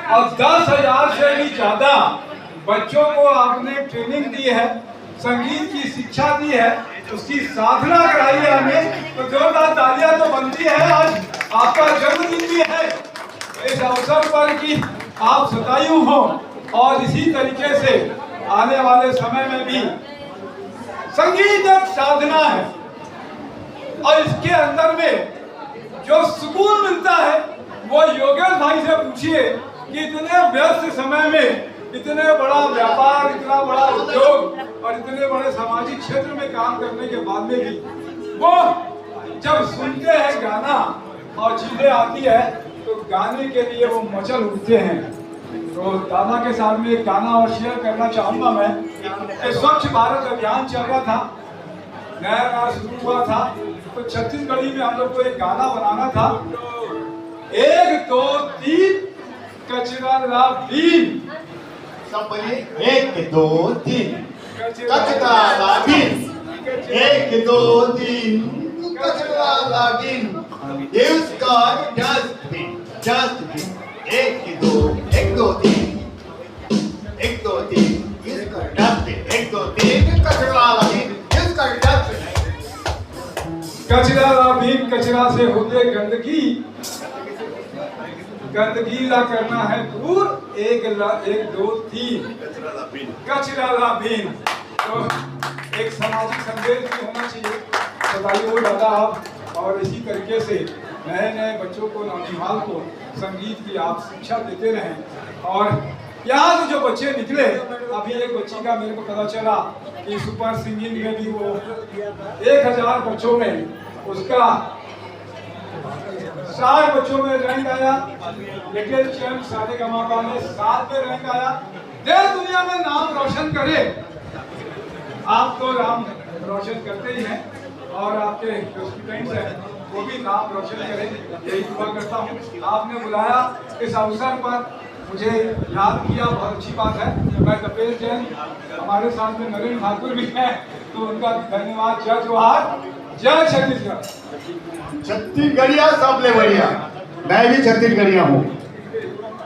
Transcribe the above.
और 10,000 से भी ज्यादा बच्चों को आपने ट्रेनिंग दी है, संगीत की शिक्षा दी है, उसकी साधना कराई है हमें, तो जोरदार तालियां तो बनती है। आज आपका जन्मदिन भी है इस अवसर पर कि आप सतायु हो, और इसी तरीके से आने वाले समय में भी संगीत एक साधना है, और इसके अंदर में जो सुकून मिलता है वो योगेश भाई से पूछिए कि इतने व्यस्त समय में इतने बड़ा व्यापार, इतना बड़ा उद्योग और इतने बड़े सामाजिक क्षेत्र में काम करने के बाद में भी वो जब सुनते हैं गाना और चीजें आती है तो गाने के लिए वो मचल उठते हैं। तो दादा के साथ में एक गाना और शेयर करना चाहूंगा मैं। स्वच्छ भारत अभियान चल रहा था, नया शुरू हुआ था, तो छत्तीसगढ़ी में हम लोग को एक गाना बनाना था। 1 2 3 कचरा ला बीन। सब बोलिए 1 2 3 कचरा ला बीन। 1 2 3 कचरा ला बीन। यूज कर डस्टबिन, डस्टबिन। 1 2 3 1 2 3 यूज कर डस्टबिन। 1 2 3 कचरा ला बीन, यूज कर डस्टबिन। कचरा ला बीन, कचरा से होते गंदगी, गंदगी ला करना है दूर। 1 2 3 कचरा ला बीन। तो एक सामाजिक संदेश भी होना चाहिए। बताइए वो दादा आप, और इसी तरीके से नए नए बच्चों को, नौनिहाल को संगीत की आप शिक्षा देते रहें। और यहाँ से जो बच्चे निकले, अभी एक बच्ची का मेरे को पता चला कि सुपर सिंगिंग में भी वो 1000 बच्चों में उसका 60 बच्चों में रैंक आया। लिटिल चैंप सारेगामापा में 7 में रैंक आया। देश दुनिया में नाम रोशन करे। आप तो नाम रोशन करते ही हैं, और आपके स्टूडेंट्स हैं वो भी नाम रोशन करें, यही दुआ करता हूँ। आपने बुलाया इस अवसर पर, मुझे याद किया, बहुत अच्छी बात है। मैं कपिल जैन, हमारे साथ में नरेंद्र ठाकुर भी हैं, तो उनका धन्यवाद। जय जोहार, जय छत्तीसगढ़। छत्तीसगढ़िया सबले बढ़िया। मैं भी छत्तीसगढ़िया हूँ।